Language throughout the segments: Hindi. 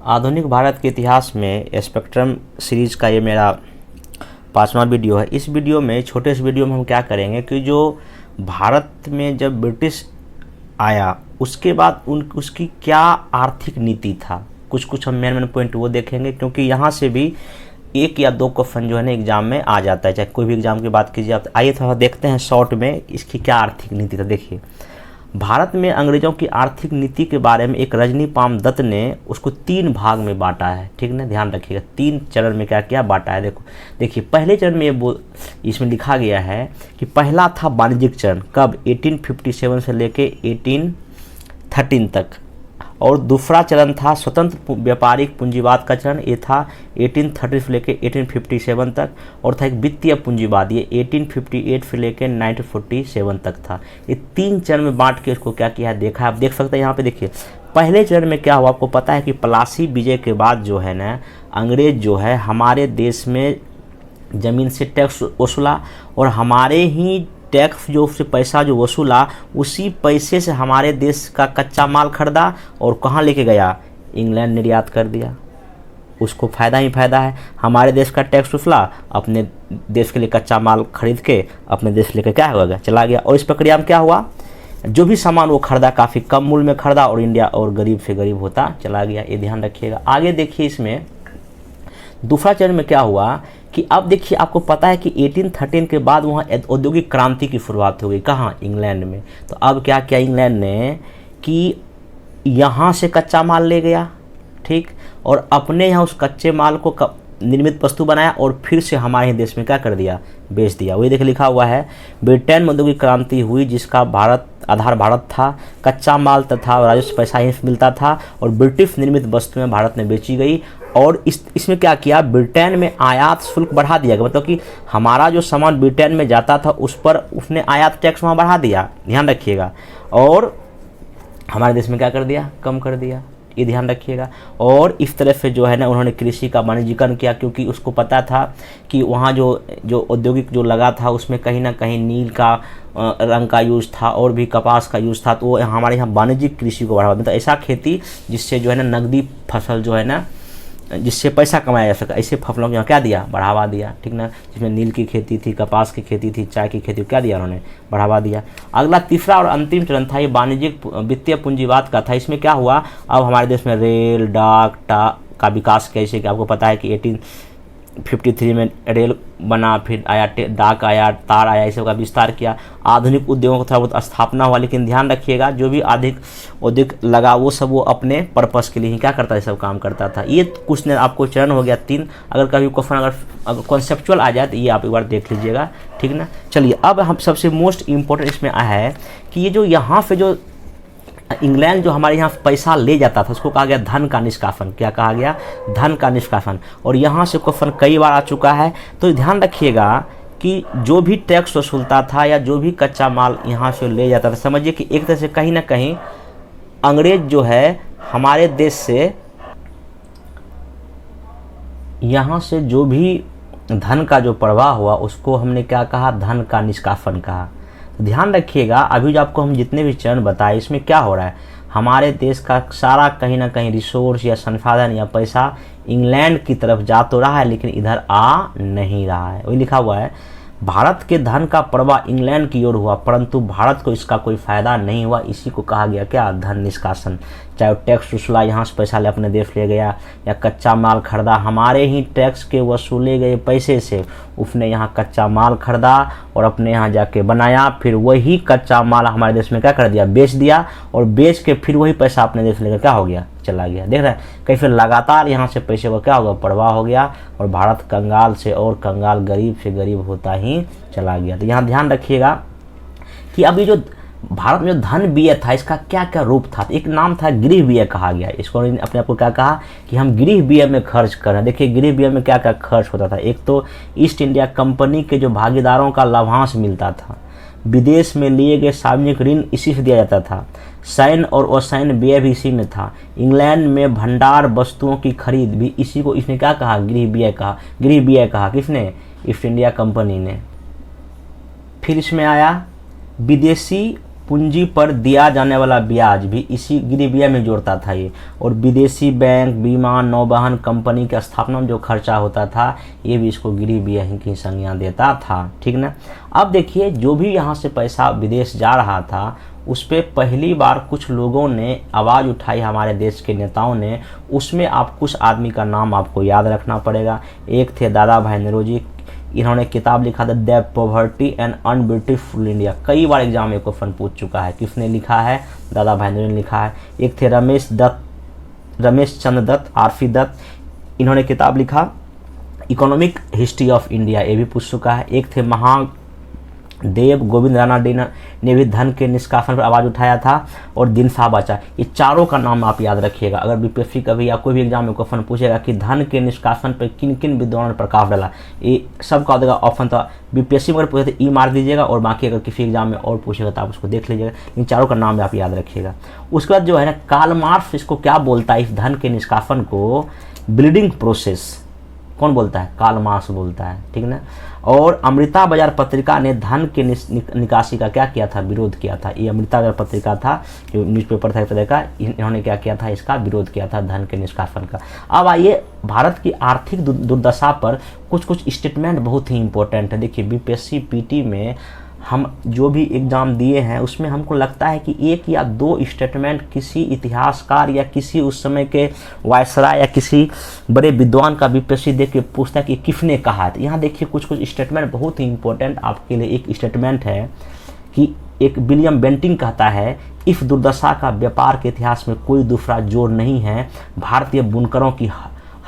आधुनिक भारत के इतिहास में स्पेक्ट्रम सीरीज़ का ये मेरा 5वां वीडियो है। इस वीडियो में छोटे से वीडियो में हम क्या करेंगे कि जो भारत में जब ब्रिटिश आया उसके बाद उसकी क्या आर्थिक नीति था, कुछ हम मेन पॉइंट वो देखेंगे, क्योंकि यहाँ से भी एक या दो क्वेश्चन जो है ना एग्जाम में आ जाता है, चाहे कोई भी एग्जाम की बात कीजिए आप। आइए थोड़ा देखते हैं शॉर्ट में इसकी क्या आर्थिक नीति था। देखिए, भारत में अंग्रेज़ों की आर्थिक नीति के बारे में एक रजनी पाम दत्त ने उसको 3 भाग में बांटा है। ठीक ना, ध्यान रखिएगा, 3 चरण में क्या क्या बांटा है। देखिए पहले चरण में इसमें लिखा गया है कि पहला था वाणिज्यिक चरण, कब 1857 से लेके 1813 तक, और दूसरा चरण था स्वतंत्र व्यापारिक पूंजीवाद का चरण, ये था 1830 से लेके 1857 तक, और था एक वित्तीय पूंजीवाद, ये 1858 से लेके 1947 तक था। ये 3 चरण में बांट के इसको क्या किया है देखा है। आप देख सकते हैं यहाँ पे। देखिए पहले चरण में क्या हुआ, आपको पता है कि प्लासी विजय के बाद जो है ना अंग्रेज जो है हमारे देश में ज़मीन से टैक्स वसूला, और हमारे ही टैक्स जो उससे पैसा जो वसूला उसी पैसे से हमारे देश का कच्चा माल खरीदा और कहाँ लेके गया, इंग्लैंड निर्यात कर दिया। उसको फ़ायदा ही फ़ायदा है, हमारे देश का टैक्स वसूला, अपने देश के लिए कच्चा माल खरीद के अपने देश लेके क्या होगा चला गया। और इस प्रक्रिया में क्या हुआ, जो भी सामान वो खरीदा काफ़ी कम मूल्य में खरीदा और इंडिया और गरीब से गरीब होता चला गया। ये ध्यान रखिएगा। आगे देखिए, इसमें दूसरा चरण में क्या हुआ कि अब देखिए आपको पता है कि 1813 के बाद वहाँ औद्योगिक क्रांति की शुरुआत हो गई। कहाँ, इंग्लैंड में। तो अब क्या किया इंग्लैंड ने कि यहाँ से कच्चा माल ले गया, ठीक, और अपने यहाँ उस कच्चे माल को निर्मित वस्तु बनाया और फिर से हमारे ही देश में क्या कर दिया, बेच दिया। वही देखिए लिखा हुआ है, ब्रिटेन में औद्योगिक क्रांति हुई जिसका आधार भारत था, कच्चा माल तथा राजस्व पैसा ही मिलता था और ब्रिटिश निर्मित वस्तुएं भारत में बेची गई। और इसमें क्या किया, ब्रिटेन में आयात शुल्क बढ़ा दिया गया, मतलब कि हमारा जो सामान ब्रिटेन में जाता था उस पर उसने आयात टैक्स वहाँ बढ़ा दिया, ध्यान रखिएगा, और हमारे देश में क्या कर दिया, कम कर दिया। ये ध्यान रखिएगा। और इस तरह से जो है ना उन्होंने कृषि का वाणिज्यीकरण किया, क्योंकि उसको पता था कि वहाँ जो औद्योगिक जो लगा था उसमें कहीं ना कहीं नील का रंग का यूज़ था और भी कपास का यूज़ था, तो वो हमारे यहाँ वाणिज्यिक कृषि को बढ़ावा देता। तो ऐसा खेती जिससे जो है ना नकदी फसल जो है ना जिससे पैसा कमाया जा सका, ऐसे फसलों को यहाँ क्या दिया, बढ़ावा दिया। ठीक ना, जिसमें नील की खेती थी, कपास की खेती थी, चाय की खेती, क्या दिया उन्होंने, बढ़ावा दिया। अगला तीसरा और अंतिम चरण था ये वाणिज्यिक वित्तीय पूंजीवाद का था। इसमें क्या हुआ, अब हमारे देश में रेल डाक का विकास कैसे कि आपको पता है कि 1853 में रेल बना, फिर आया डाक आया, तार आया, इस सब का विस्तार किया। आधुनिक उद्योगों का थोड़ा बहुत स्थापना हुआ, लेकिन ध्यान रखिएगा जो भी अधिक उद्योग लगा वो सब वो अपने पर्पस के लिए ही क्या करता है, सब काम करता था। ये कुछ ने आपको चरण हो गया 3। अगर कभी क्वेश्चन अगर कॉन्सेप्चुअल आ जाए तो ये आप एक बार देख लीजिएगा। ठीक ना, चलिए अब हम सबसे मोस्ट इम्पोर्टेंट इसमें आया है कि ये जो यहाँ से जो इंग्लैंड जो हमारे यहाँ पैसा ले जाता था उसको कहा गया धन का निष्कासन। क्या कहा गया, धन का निष्कासन। और यहाँ से क्वेश्चन कई बार आ चुका है, तो ध्यान रखिएगा कि जो भी टैक्स वसूलता था या जो भी कच्चा माल यहाँ से ले जाता था, समझिए कि एक तरह से कहीं ना कहीं अंग्रेज जो है हमारे देश से यहाँ से जो भी धन का जो प्रवाह हुआ उसको हमने क्या कहा, धन का निष्कासन कहा। ध्यान रखिएगा, अभी जो आपको हम जितने भी चरण बताए इसमें क्या हो रहा है, हमारे देश का सारा कहीं ना कहीं रिसोर्स या संसाधन या पैसा इंग्लैंड की तरफ जा तो रहा है लेकिन इधर आ नहीं रहा है। वही लिखा हुआ है, भारत के धन का प्रवाह इंग्लैंड की ओर हुआ परंतु भारत को इसका कोई फायदा नहीं हुआ। इसी को कहा गया क्या, धन निष्कासन। चाहे टैक्स वसूला, यहाँ से पैसा ले अपने देश ले गया, या कच्चा माल खरीदा, हमारे ही टैक्स के वसूले गए पैसे से उसने यहाँ कच्चा माल खरीदा और अपने यहाँ जाके बनाया, फिर वही कच्चा माल हमारे देश में क्या कर दिया, बेच दिया, और बेच के फिर वही पैसा अपने देश लेकर क्या हो गया, चला गया। देख रहे हैं कहीं फिर लगातार यहाँ से पैसे का क्या होगा, प्रवाह हो गया, और भारत कंगाल से और कंगाल गरीब से गरीब होता ही चला गया। तो यहाँ ध्यान रखिएगा कि अभी जो भारत में जो धन व्यय था इसका क्या क्या रूप था। एक नाम था गृह व्यय कहा गया, इसको अपने आप को क्या कहा कि हम गृह व्यय में खर्च कर रहे हैं। देखिए गृह व्यय में क्या क्या खर्च होता था, एक तो ईस्ट इंडिया कंपनी के जो भागीदारों का लाभांश मिलता था, विदेश में लिए गए सार्वजनिक ऋण इसी से दिया जाता था, सैन्य और असैन्य व्यय भी इसी में था, इंग्लैंड में भंडार वस्तुओं की खरीद भी इसी को इसने क्या कहा, गृह व्यय कहा। गृह व्यय कहा किसने, ईस्ट इंडिया कंपनी ने। फिर इसमें आया विदेशी पूंजी पर दिया जाने वाला ब्याज भी इसी गिरिबिया में जोड़ता था ये। और विदेशी बैंक, बीमा, नौवहन कंपनी की स्थापना में जो खर्चा होता था ये भी इसको गिरिबिया ही की संज्ञा देता था, ठीक ना। अब देखिए जो भी यहाँ से पैसा विदेश जा रहा था उस पर पहली बार कुछ लोगों ने आवाज़ उठाई, हमारे देश के नेताओं ने। उसमें आप कुछ आदमी का नाम आपको याद रखना पड़ेगा। एक थे दादा भाई नौरोजी, इन्होंने किताब लिखा था द पॉवर्टी एंड अनब्यूटीफुल इंडिया। कई बार एग्जाम में क्वेश्चन पूछ चुका है। किसने लिखा है? दादा भाई नौरोजी ने लिखा है। एक थे रमेश चंद्र दत्त, आरफी दत्त, इन्होंने किताब लिखा इकोनॉमिक हिस्ट्री ऑफ इंडिया, ये भी पूछ चुका है। एक थे महादेव गोविंद राणा ने भी धन के निष्कासन पर आवाज़ उठाया था। और दिन साहब बचा, ये चारों का नाम आप याद रखिएगा। अगर बीपीएससी कभी या कोई भी एग्जाम में क्वेश्चन पूछेगा कि धन के निष्कासन पर किन किन विद्वानों ने प्रकाश डाला, ये सब का देगा ऑप्शन। तो बीपीएससी में अगर पूछे तो ई मार दीजिएगा, और बाकी अगर किसी एग्जाम में और पूछेगा तो आप उसको देख लीजिएगा। इन चारों का नाम आप याद रखिएगा। उसके बाद जो है ना, कार्ल मार्क्स इसको क्या बोलता है, इस धन के निष्कासन को ब्लीडिंग प्रोसेस। कौन बोलता है? कार्ल मार्क्स बोलता है, ठीक ना। और अमृता बाजार पत्रिका ने धन के निकासी का क्या किया था? विरोध किया था। ये अमृता बाजार पत्रिका था जो न्यूज़पेपर था एक तरह का, इन्होंने क्या किया था? इसका विरोध किया था, धन के निष्कासन का। अब आइए भारत की आर्थिक दुर्दशा पर कुछ स्टेटमेंट बहुत ही इंपॉर्टेंट है। देखिए बीपीएससी पीटी में हम जो भी एग्ज़ाम दिए हैं उसमें हमको लगता है कि एक या दो स्टेटमेंट किसी इतिहासकार या किसी उस समय के वायसराय या किसी बड़े विद्वान का बीपीएससी देख के पूछता है कि किसने कहा है। यहाँ देखिए कुछ स्टेटमेंट बहुत ही इंपॉर्टेंट आपके लिए। एक स्टेटमेंट है कि एक विलियम बेंटिंग कहता है, इस दुर्दशा का व्यापार के इतिहास में कोई दूसरा जोर नहीं है। भारतीय बुनकरों की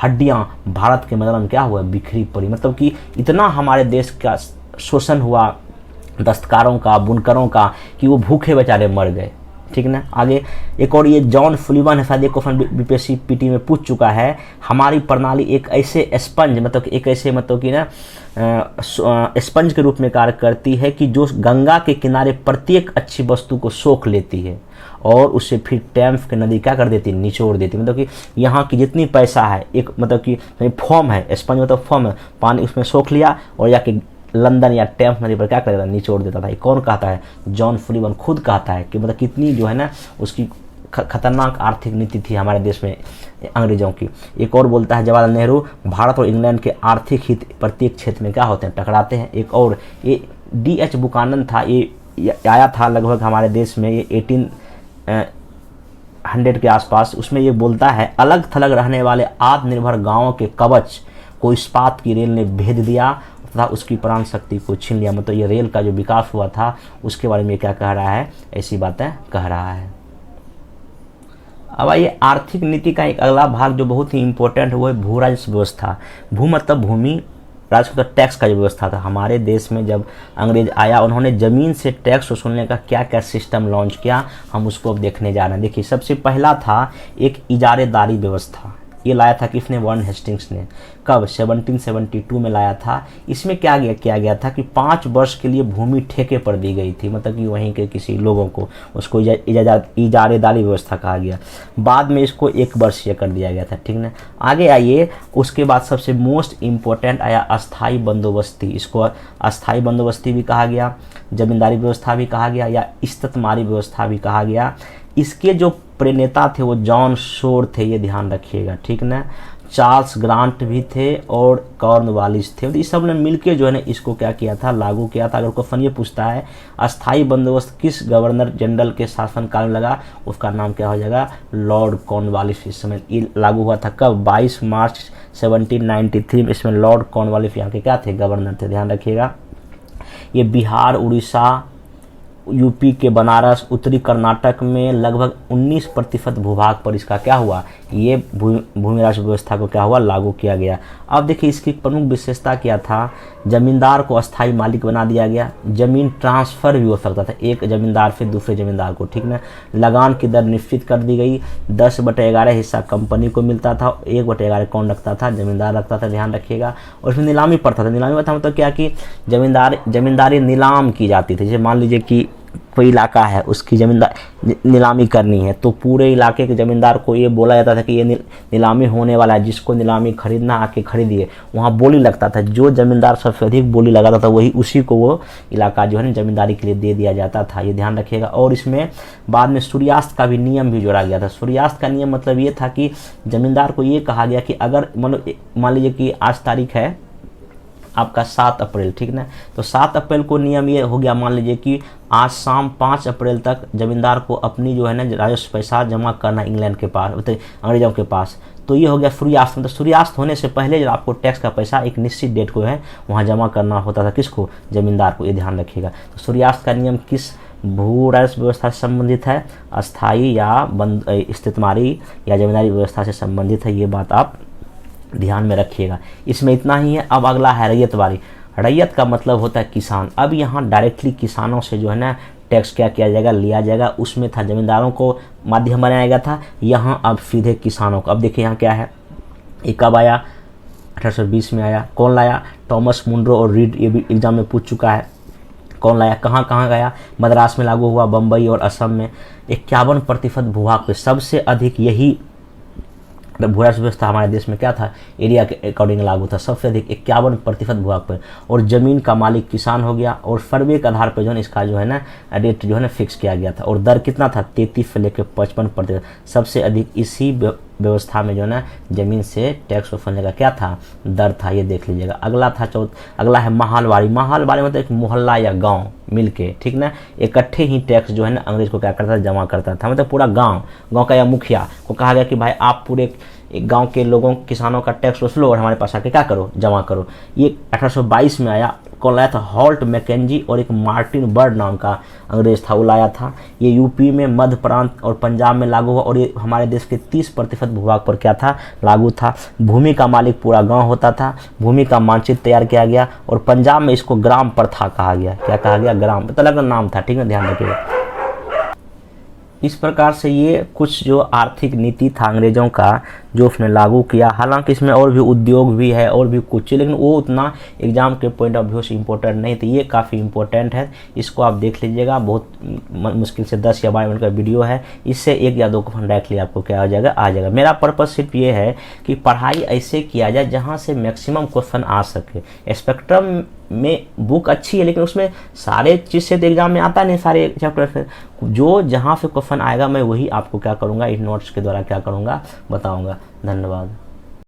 हड्डियाँ भारत के मैदान में क्या हुआ? बिखरी पड़ी। मतलब कि इतना हमारे देश का शोषण हुआ दस्तकारों का, बुनकरों का, कि वो भूखे बेचारे मर गए, ठीक ना। आगे एक और ये जॉन सुलिवन है, शायद ये क्वेश्चन बीपीएससी पीटी में पूछ चुका है। हमारी प्रणाली एक ऐसे स्पंज, मतलब एक ऐसे मतलब कि ना स्पंज के रूप में कार्य करती है कि जो गंगा के किनारे प्रत्येक अच्छी वस्तु को सोख लेती है और उससे फिर टैम्स की नदी क्या कर देती है? निचोड़ देती है। मतलब कि यहाँ की जितनी पैसा है, एक मतलब कि फॉर्म है, स्पंज मतलब फॉर्म है, पानी उसमें सोख लिया और जाके लंदन या टेम्स नदी पर क्या कर देता? निचोड़ देता था। ये कौन कहता है? जॉन सुलिवन खुद कहता है कि मतलब कितनी जो है ना उसकी खतरनाक आर्थिक नीति थी हमारे देश में अंग्रेजों की। एक और बोलता है जवाहरलाल नेहरू, भारत और इंग्लैंड के आर्थिक हित प्रत्येक क्षेत्र में क्या होते हैं? टकराते हैं। एक और ये D.H. बुकानन था, ये आया था लगभग हमारे देश में ये 1800 के आसपास। उसमें ये बोलता है, अलग थलग रहने वाले आत्मनिर्भर गाँवों के कवच को इस्पात की रेल ने भेद दिया तथा उसकी प्राण शक्ति को छीन लिया। मतलब ये रेल का जो विकास हुआ था उसके बारे में क्या कह रहा है? ऐसी बातें कह रहा है। अब आइए आर्थिक नीति का एक अगला भाग जो बहुत ही इंपॉर्टेंट है वो है भू राजस्व व्यवस्था। भू मतलब भूमि, राजस्व मतलब टैक्स का जो व्यवस्था था हमारे देश में। जब अंग्रेज आया उन्होंने ज़मीन से टैक्स वसूलने का क्या क्या सिस्टम लॉन्च किया, हम उसको अब देखने जा रहे हैं। देखिए सबसे पहला था एक इजारेदारी व्यवस्था। ये लाया था किसने? वारन हेस्टिंग्स ने। कब? 1772 में लाया था। इसमें क्या किया गया था कि 5 वर्ष के लिए भूमि ठेके पर दी गई थी, मतलब कि वहीं के किसी लोगों को, उसको इजारेदारी व्यवस्था कहा गया। बाद में इसको 1 वर्षीय कर दिया गया था, ठीक ना। आगे आइए, उसके बाद सबसे मोस्ट इम्पोर्टेंट आया अस्थाई बंदोबस्ती। इसको अस्थाई बंदोबस्ती भी कहा गया, जमींदारी व्यवस्था भी कहा गया या इस्तेमारी व्यवस्था भी कहा गया। इसके जो प्रणेता थे वो जॉन शोर थे, ये ध्यान रखिएगा, ठीक ना। चार्ल्स ग्रांट भी थे और कॉर्नवालिस थे। तो इस सब ने मिलके जो है ना इसको क्या किया था? लागू किया था। अगर क्वेश्चन ये पूछता है अस्थाई बंदोबस्त किस गवर्नर जनरल के शासनकाल में लगा, उसका नाम क्या हो जाएगा? Lord Cornwallis. इस समय ये लागू हुआ था कब? 22 मार्च 1793 में। इसमें लॉर्ड कॉर्नवालिस यहाँ के क्या थे? गवर्नर थे, ध्यान रखिएगा। ये बिहार, उड़ीसा, यूपी के बनारस, उत्तरी कर्नाटक में लगभग 19% भूभाग पर इसका क्या हुआ? ये भूमि राजस्व व्यवस्था को क्या हुआ? लागू किया गया। अब देखिए इसकी प्रमुख विशेषता क्या था? जमींदार को अस्थाई मालिक बना दिया गया। जमीन ट्रांसफ़र भी हो सकता था एक जमींदार से दूसरे जमींदार को, ठीक ना। लगान की दर निश्चित कर दी गई। 10/11 हिस्सा कंपनी को मिलता था, 1/11 कौन रखता था? जमींदार रखता था, ध्यान रखिएगा। और इसमें नीलामी पड़ता था। नीलामी था मतलब क्या कि जमींदारी नीलाम की जाती थी। जैसे मान लीजिए कि कोई इलाका है उसकी ज़मींदार नीलामी करनी है, तो पूरे इलाके के ज़मींदार को ये बोला जाता था कि ये नीलामी होने वाला है, जिसको नीलामी खरीदना आके खरीदिए। वहाँ बोली लगता था, जो ज़मींदार सबसे अधिक बोली लगाता था वही उसी को वो इलाका जो है ना ज़मींदारी के लिए दे दिया जाता था, ये ध्यान रखिएगा। और इसमें बाद में सूर्यास्त का भी नियम भी जोड़ा गया था। सूर्यास्त का नियम मतलब ये था कि ज़मींदार को ये कहा गया कि अगर मान लीजिए कि आज तारीख है आपका 7 अप्रैल, ठीक ना, तो 7 अप्रैल को नियम ये हो गया, मान लीजिए कि आज शाम 5 अप्रैल तक ज़मींदार को अपनी जो है ना राजस्व पैसा जमा करना इंग्लैंड के पास, अंग्रेजों के पास। तो ये हो गया सूर्यास्त। मतलब सूर्यास्त होने से पहले जब आपको टैक्स का पैसा एक निश्चित डेट को है वहाँ जमा करना होता था, किसको, ज़मींदार को, ये ध्यान रखिएगा। तो सूर्यास्त का नियम किस भू राजस्व व्यवस्था से संबंधित है, अस्थाई या इस्तेमारी या ज़मींदारी व्यवस्था से संबंधित है, ये बात आप ध्यान में रखिएगा। इसमें इतना ही है। अब अगला है रैयतवारी। रैयत का मतलब होता है किसान। अब यहाँ डायरेक्टली किसानों से जो है ना टैक्स क्या किया जाएगा, लिया जाएगा। उसमें था ज़मींदारों को माध्यम बनाया गया था, यहाँ अब सीधे किसानों को। अब देखिए यहाँ क्या है, ये कब आया, 1820 में आया। कौन लाया, थॉमस मुनरो और रीड, ये भी एग्जाम में पूछ चुका है। कौन लाया, कहाँ कहाँ गया, मद्रास में लागू हुआ, बम्बई और असम में। 51% भूभाग पे सबसे अधिक यही भू राजस्व व्यवस्था हमारे देश में क्या था, एरिया के अकॉर्डिंग लागू था, सबसे अधिक 51% भूभाग पर। और ज़मीन का मालिक किसान हो गया। और सर्वे के आधार पर जो है इसका जो है ना रेट जो है ना फिक्स किया गया था। और दर कितना था, 33 से लेकर 55%। सबसे अधिक इसी व्यवस्था में जो है ना ज़मीन से टैक्स वसूलने का क्या था, दर था, ये देख लीजिएगा। अगला था अगला है महालवाड़ी। महालवाड़ी मतलब एक मोहल्ला या गांव मिलके, ठीक ना, इकट्ठे ही टैक्स जो है ना अंग्रेज को क्या करता था, जमा करता था। मतलब पूरा गांव का या मुखिया को कहा गया कि भाई आप पूरे एक गांव के लोगों, किसानों का टैक्स वसूलो और हमारे पास आके क्या करो, जमा करो। ये 1822 में आया। कौन लाया था, हॉल्ट मैकेंजी और एक मार्टिन बर्ड नाम का अंग्रेज था, वो लाया था। ये यूपी में, मध्य प्रांत और पंजाब में लागू हुआ। और ये हमारे देश के 30% भूभाग पर क्या था, लागू था। भूमि का मालिक पूरा गांव होता था। भूमि का मानचित्र तैयार किया गया। और पंजाब में इसको ग्राम प्रथा कहा गया। क्या कहा गया, ग्राम, पता लगा नाम था, ठीक है, ध्यान रखिएगा। इस प्रकार से ये कुछ जो आर्थिक नीति था अंग्रेजों का जो उसने लागू किया। हालांकि इसमें और भी उद्योग भी है और भी कुछ, लेकिन वो उतना एग्जाम के पॉइंट ऑफ व्यू से इम्पोर्टेंट नहीं तो ये काफ़ी इम्पोर्टेंट है। इसको आप देख लीजिएगा। बहुत मुश्किल से 10 या 12 मिनट का वीडियो है। इससे 1 या 2 क्वेश्चन डायरेक्टली आपको क्या हो जाएगा, आ जाएगा। मेरा पर्पज़ सिर्फ ये है कि पढ़ाई ऐसे किया जाए जहाँ से मैक्सिमम क्वेश्चन आ सके। स्पेक्ट्रम में बुक अच्छी है लेकिन उसमें सारे चीज़ से तो एग्जाम में आता नहीं, सारे चैप्टर से। जो जहाँ से क्वेश्चन आएगा मैं वही आपको क्या करूँगा, इन नोट्स के द्वारा क्या करूँगा, बताऊँगा। धन्यवाद।